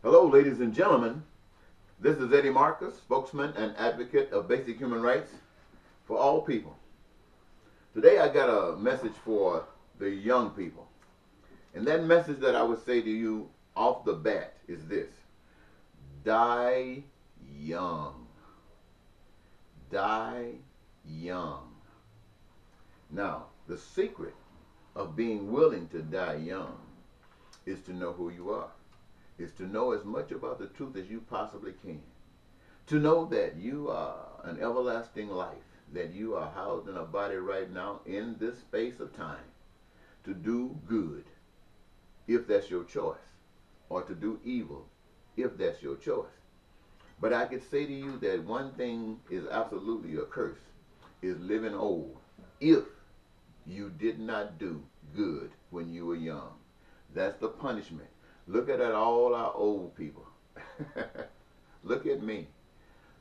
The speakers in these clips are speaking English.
Hello, ladies and gentlemen. This is Eddie Marcus, spokesman and advocate of basic human rights for all people. Today I got a message for the young people. And that message that I would say to you off the bat is this: die young. Die young. Now, the secret of being willing to die young is to know who you are, is to know as much about the truth as you possibly can, to know that you are an everlasting life, that you are housed in a body right now in this space of time to do good, if that's your choice, or to do evil, if that's your choice. But I could say to you that one thing is absolutely a curse, is living old, if you did not do good when you were young. That's the punishment. Look at all our old people. Look at me.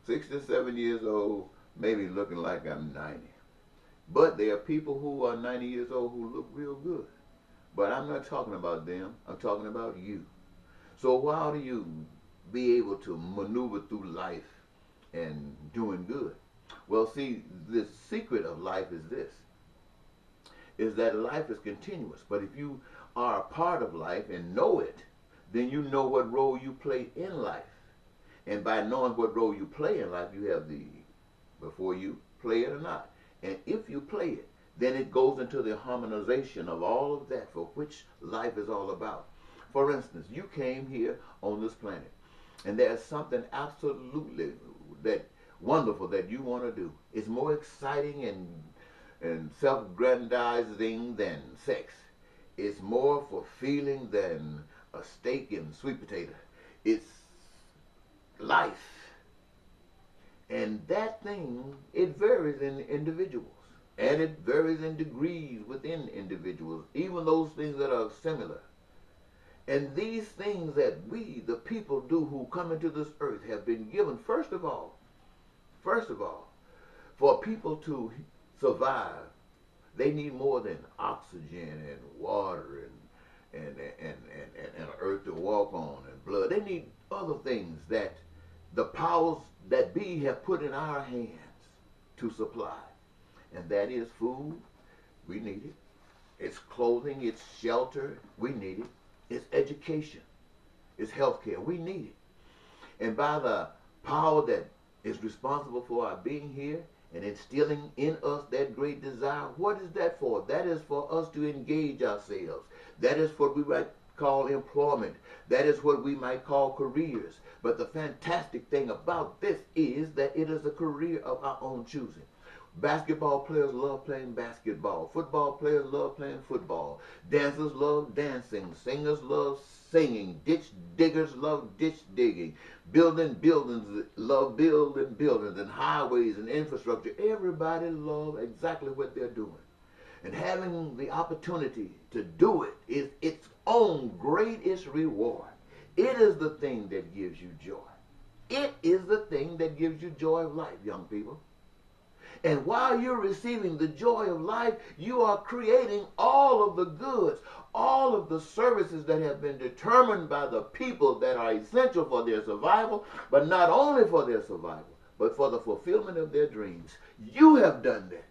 67 years old, maybe looking like I'm 90. But there are people who are 90 years old who look real good. But I'm not talking about them. I'm talking about you. So how do you be able to maneuver through life and doing good? Well, see, the secret of life is this, is that life is continuous. But if you are a part of life and know it, then you know what role you play in life. And by knowing what role you play in life, you have the, before you play it or not. And if you play it, then it goes into the harmonization of all of that for which life is all about. For instance, you came here on this planet, and there's something absolutely that wonderful that you want to do. It's more exciting and self-aggrandizing than sex. It's more fulfilling than a steak and sweet potato. It's life. And that thing, it varies in individuals. And it varies in degrees within individuals, even those things that are similar. And these things that we, the people, do who come into this earth have been given, first of all, for people to survive, they need more than oxygen and water and earth to walk on and blood. They need other things that the powers that be have put in our hands to supply. And that is food, we need it. It's clothing, it's shelter, we need it. It's education, it's healthcare, we need it. And by the power that is responsible for our being here and instilling in us that great desire, what is that for? That is for us to engage ourselves. That is what we might call employment. That is what we might call careers. But the fantastic thing about this is that it is a career of our own choosing. Basketball players love playing basketball. Football players love playing football. Dancers love dancing. Singers love singing. Ditch diggers love ditch digging. Building buildings love building buildings, and highways and infrastructure. Everybody loves exactly what they're doing. And having the opportunity to do it is its own greatest reward. It is the thing that gives you joy. It is the thing that gives you joy of life, young people. And while you're receiving the joy of life, you are creating all of the goods, all of the services that have been determined by the people that are essential for their survival, but not only for their survival, but for the fulfillment of their dreams. You have done that.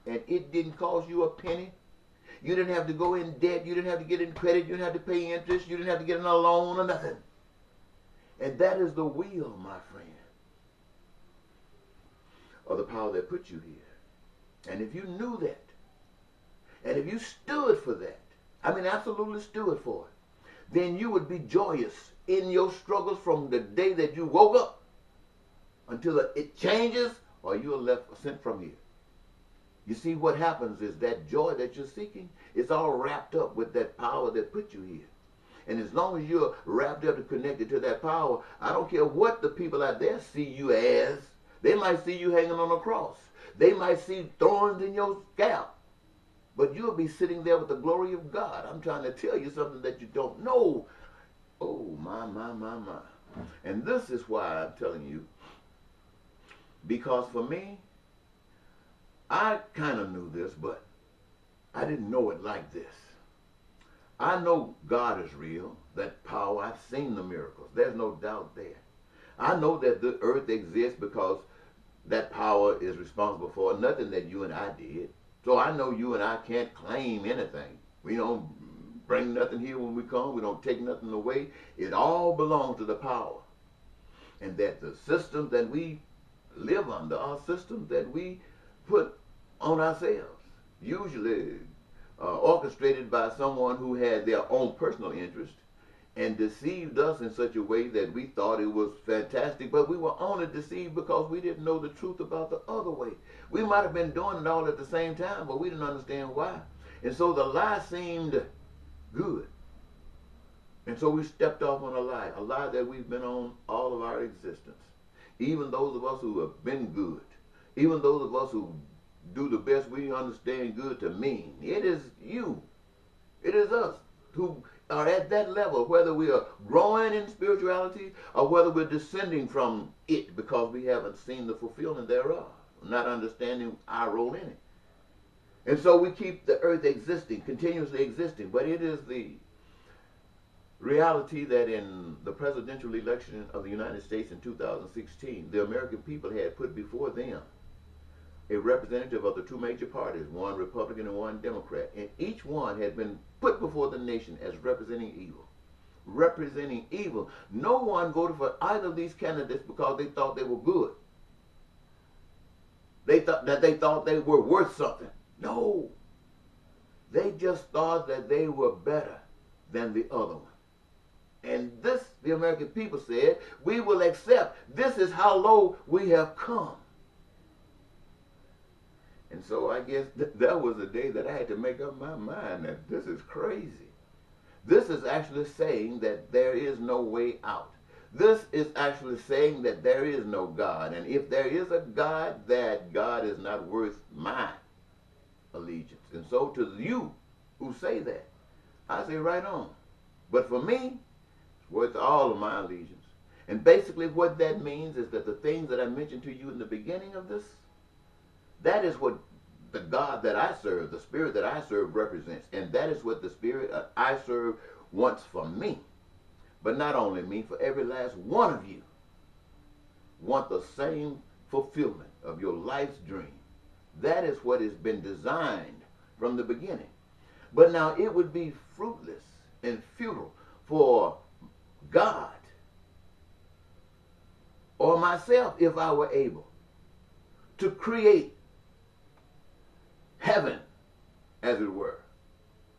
And it didn't cost you a penny. You didn't have to go in debt. You didn't have to get in credit. You didn't have to pay interest. You didn't have to get in a loan or nothing. And that is the will, my friend, of the power that put you here. And if you knew that, and if you stood for that, I mean absolutely stood for it, then you would be joyous in your struggles from the day that you woke up until it changes or you are left sent from here. You see, what happens is that joy that you're seeking is all wrapped up with that power that put you here. And as long as you're wrapped up and connected to that power, I don't care what the people out there see you as. They might see you hanging on a cross. They might see thorns in your scalp. But you'll be sitting there with the glory of God. I'm trying to tell you something that you don't know. Oh, my. And this is why I'm telling you. Because for me, I kind of knew this, but I didn't know it like this. I know God is real, that power. I've seen the miracles. There's no doubt there. I know that the earth exists because that power is responsible for nothing that you and I did. So I know you and I can't claim anything. We don't bring nothing here when we come. We don't take nothing away. It all belongs to the power. And that the systems that we live under are systems that we put on ourselves, usually orchestrated by someone who had their own personal interest and deceived us in such a way that we thought it was fantastic, but we were only deceived because we didn't know the truth about the other way. We might have been doing it all at the same time, but we didn't understand why. And so the lie seemed good. And so we stepped off on a lie that we've been on all of our existence. Even those of us who have been good, even those of us who do the best we understand good to mean. It is you. It is us who are at that level, whether we are growing in spirituality or whether we're descending from it because we haven't seen the fulfillment thereof, not understanding our role in it. And so we keep the earth existing, continuously existing, but it is the reality that in the presidential election of the United States in 2016, the American people had put before them a representative of the two major parties, one Republican and one Democrat, and each one had been put before the nation as representing evil. Representing evil. No one voted for either of these candidates because they thought they were good. They thought they were worth something. No. They just thought that they were better than the other one. And this, the American people said, we will accept. This is how low we have come. And so I guess that was a day that I had to make up my mind that this is crazy. This is actually saying that there is no way out. This is actually saying that there is no God. And if there is a God, that God is not worth my allegiance. And so to you who say that, I say right on. But for me, it's worth all of my allegiance. And basically what that means is that the things that I mentioned to you in the beginning of this, that is what the God that I serve, the spirit that I serve represents. And that is what the spirit I serve wants for me. But not only me, for every last one of you. Want the same fulfillment of your life's dream. That is what has been designed from the beginning. But now it would be fruitless and futile for God or myself, if I were able, to create heaven, as it were,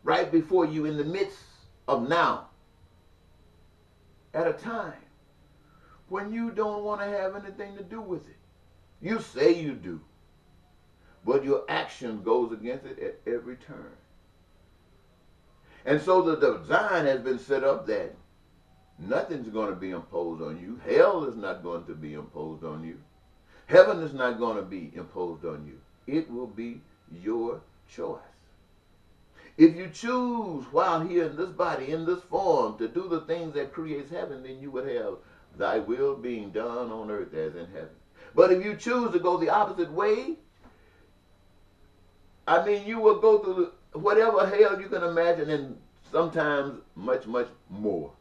right before you in the midst of now, at a time when you don't want to have anything to do with it. You say you do, but your action goes against it at every turn. And so the design has been set up that nothing's going to be imposed on you. Hell is not going to be imposed on you. Heaven is not going to be imposed on you. It will be your choice. If you choose while here in this body, in this form, to do the things that creates heaven, then you would have thy will being done on earth as in heaven. But if you choose to go the opposite way, I mean, you will go through whatever hell you can imagine, and sometimes much, much more.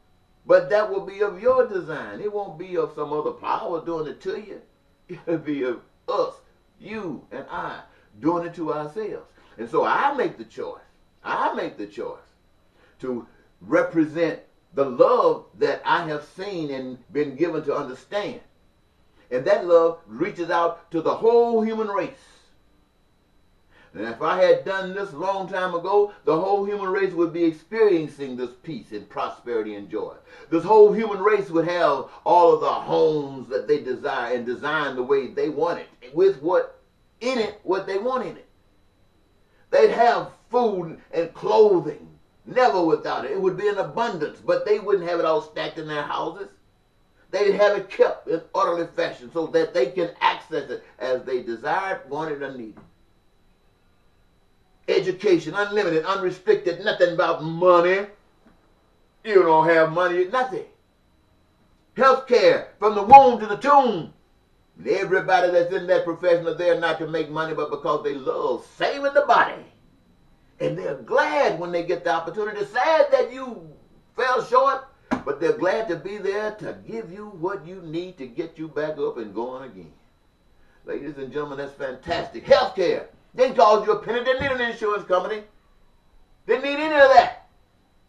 But that will be of your design. It won't be of some other power doing it to you. It'll be of us, you and I, doing it to ourselves. And so I make the choice. I make the choice to represent the love that I have seen and been given to understand. And that love reaches out to the whole human race. And if I had done this a long time ago, the whole human race would be experiencing this peace and prosperity and joy. This whole human race would have all of the homes that they desire and design the way they want it, with what in it, what they want in it. They'd have food and clothing, never without it. It would be in abundance, but they wouldn't have it all stacked in their houses. They'd have it kept in orderly fashion so that they can access it as they desired, wanted, or needed. Education, unlimited, unrestricted, nothing about money. You don't have money, nothing. Health care, from the womb to the tomb. And everybody that's in that profession are there not to make money, but because they love saving the body And they're glad when they get the opportunity. Sad that you fell short, but they're glad to be there to give you what you need to get you back up and going again. Ladies and gentlemen, that's fantastic. Healthcare. They didn't cost you a penny. They didn't need an insurance company. They didn't need any of that.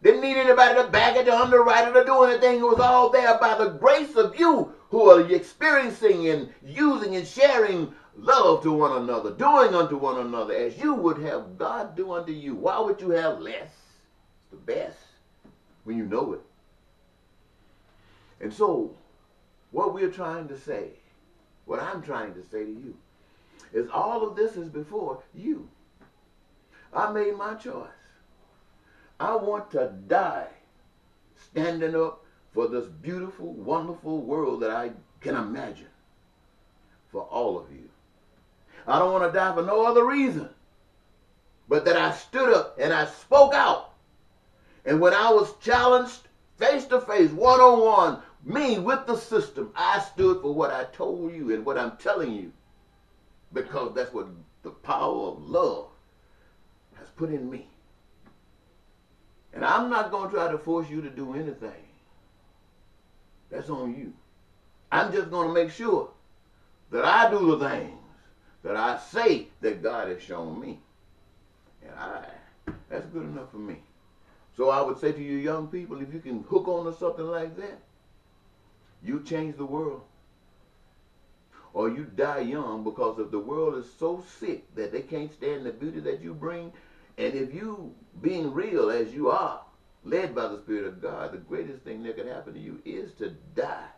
They didn't need anybody to back it, to underwrite it, to do anything. It was all there by the grace of you who are experiencing and using and sharing love to one another, doing unto one another as you would have God do unto you. Why would you have less? It's the best when you know it. And so, what we're trying to say, what I'm trying to say to you, is all of this is before you. I made my choice. I want to die standing up for this beautiful, wonderful world that I can imagine for all of you. I don't want to die for no other reason but that I stood up and I spoke out. And when I was challenged face to face, one-on-one, me with the system, I stood for what I told you and what I'm telling you, because that's what the power of love has put in me. And I'm not going to try to force you to do anything. That's on you. I'm just going to make sure that I do the things that I say that God has shown me. And that's good enough for me. So I would say to you young people, if you can hook on to something like that, you change the world. Or you die young, because if the world is so sick that they can't stand the beauty that you bring, and if you, being real as you are, led by the Spirit of God, the greatest thing that could happen to you is to die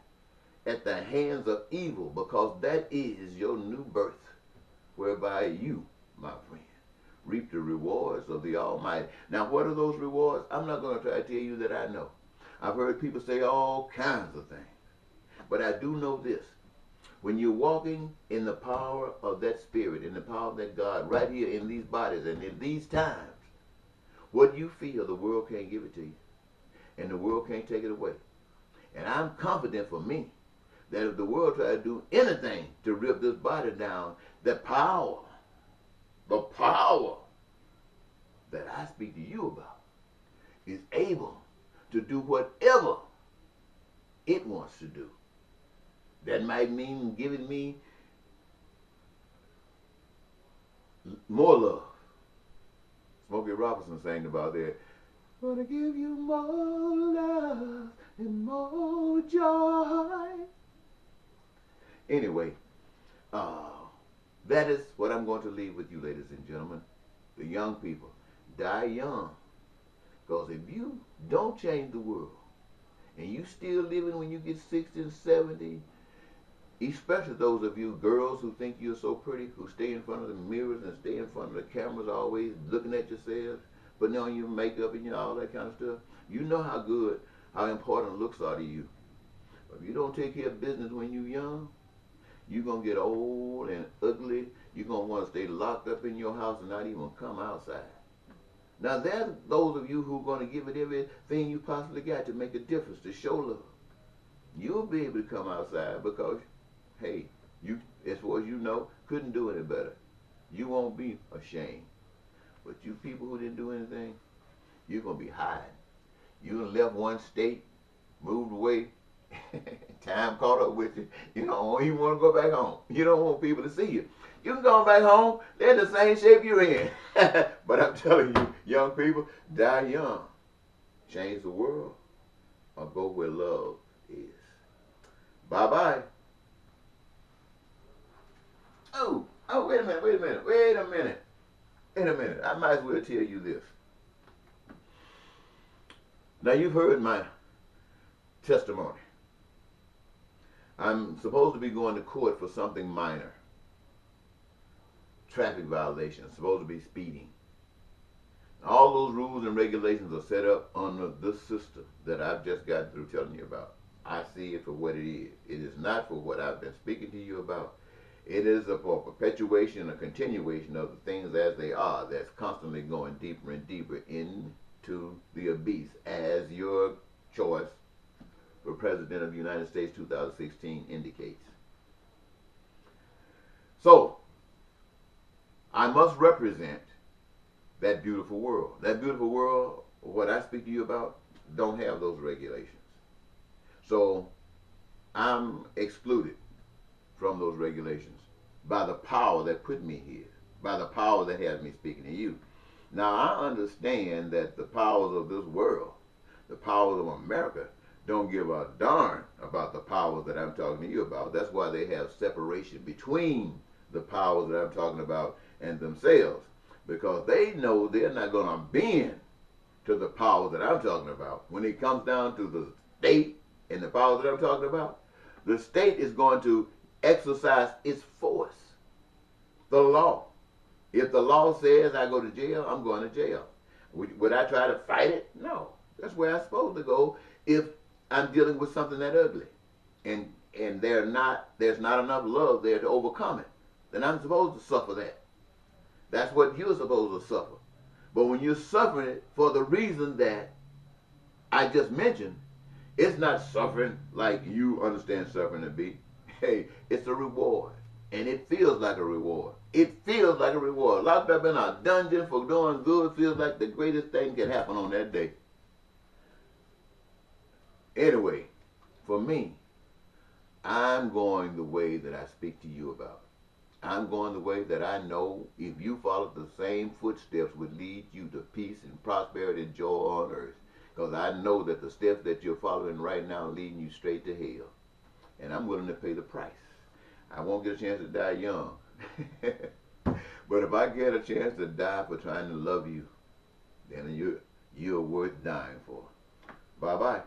at the hands of evil, because that is your new birth, whereby you, my friend, reap the rewards of the Almighty. Now, what are those rewards? I'm not going to try to tell you that I know. I've heard people say all kinds of things. But I do know this. When you're walking in the power of that Spirit, in the power of that God, right here in these bodies and in these times, what you feel, the world can't give it to you. And the world can't take it away. And I'm confident for me that if the world tried to do anything to rip this body down, the power that I speak to you about is able to do whatever it wants to do. That might mean giving me more love. Smokey Robinson sang about that. Gonna give you more love and more joy. Anyway, that is what I'm going to leave with you, ladies and gentlemen. The young people, die young. Because if you don't change the world, and you still living when you get 60 and 70, especially those of you girls who think you're so pretty, who stay in front of the mirrors and stay in front of the cameras always looking at yourselves, putting on your makeup and all that kind of stuff, you know how good, how important looks are to you. But if you don't take care of business when you're young, you're going to get old and ugly. You're going to want to stay locked up in your house and not even come outside. Now, there's those of you who are going to give it everything you possibly got to make a difference, to show love. You'll be able to come outside because, hey, you, as far as you know, couldn't do any better. You won't be ashamed. But you people who didn't do anything, you're going to be hiding. You left one state, moved away, time caught up with you. You don't even want to go back home. You don't want people to see you. You can go back home, they're in the same shape you're in. But I'm telling you, young people, die young. Change the world or go where love is. Bye-bye. Oh, wait a minute. I might as well tell you this. Now, you've heard my testimony. I'm supposed to be going to court for something minor. Traffic violation, supposed to be speeding. All those rules and regulations are set up under this system that I've just gotten through telling you about. I see it for what it is. It is not for what I've been speaking to you about. It is for perpetuation, a continuation of the things as they are, that's constantly going deeper and deeper into the abyss, as your choice for President of the United States 2016 indicates. So, I must represent that beautiful world. That beautiful world, what I speak to you about, don't have those regulations. So I'm excluded from those regulations by the power that put me here, by the power that has me speaking to you. Now I understand that the powers of this world, the powers of America, don't give a darn about the powers that I'm talking to you about. That's why they have separation between the powers that I'm talking about and themselves, because they know they're not going to bend to the powers that I'm talking about. When it comes down to the state and the powers that I'm talking about, the state is going to exercise its force, the law. If the law says I go to jail, I'm going to jail. Would I try to fight it? No. That's where I'm supposed to go if I'm dealing with something that ugly. And there's not enough love there to overcome it. Then I'm supposed to suffer that. That's what you're supposed to suffer. But when you're suffering it for the reason that I just mentioned, it's not suffering like you understand suffering to be. Hey, it's a reward. And it feels like a reward. It feels like a reward. Locked up in a dungeon for doing good feels like the greatest thing can happen on that day. Anyway, for me, I'm going the way that I speak to you about. I'm going the way that I know if you follow the same footsteps would lead you to peace and prosperity and joy on earth. Because I know that the steps that you're following right now are leading you straight to hell. And I'm willing to pay the price. I won't get a chance to die young. But if I get a chance to die for trying to love you, then you're worth dying for. Bye-bye.